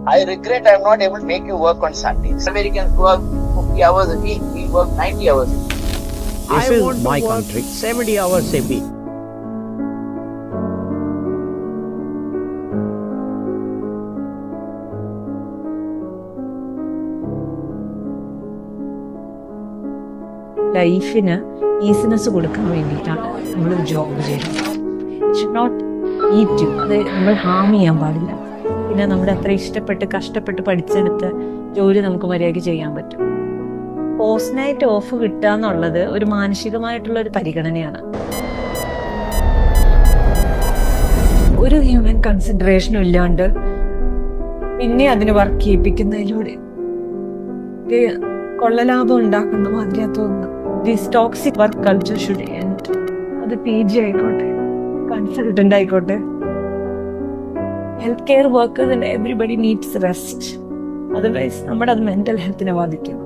I regret I'm not able to make you work on Sundays. Americans work 50 hours a week, we work 90 hours a week. This I is want to my work country. 70 hours a week. ലൈഫിന് easiness കൊടുക്കാൻ വേണ്ടിയിട്ടാണ് നമ്മളൊരു job ചെയ്യുന്നത്. It should not eat you. അത് നമ്മൾ Ham ചെയ്യാൻ പാടില്ല. പിന്നെ നമ്മുടെ അത്ര ഇഷ്ടപ്പെട്ട് കഷ്ടപ്പെട്ട് പഠിച്ചെടുത്ത് ജോലി നമുക്ക് മര്യാദയ്ക്ക് ചെയ്യാൻ പറ്റും. പോസ്റ്റ് നൈറ്റ് ഓഫ് കിട്ടുക എന്നുള്ളത് ഒരു മാനസികമായിട്ടുള്ള ഒരു പരിഗണനയാണ്. ഒരു ഹ്യൂമൻ കൺസിഡറേഷനും ഇല്ലാണ്ട് പിന്നെ അതിന് വർക്ക് ചെയ്യിപ്പിക്കുന്നതിലൂടെ കൊള്ളലാഭം ഉണ്ടാക്കുന്ന മാതിരിയാ തോന്നുന്നു. This toxic work culture should end. അത് PG ആയിക്കോട്ടെ, കൺസൾട്ടന്റ് ആയിക്കോട്ടെ, health care workers and everybody needs rest. Otherwise നമ്മുടെ അത് മെന്റൽ ഹെൽത്തിനെ ബാധിക്കും.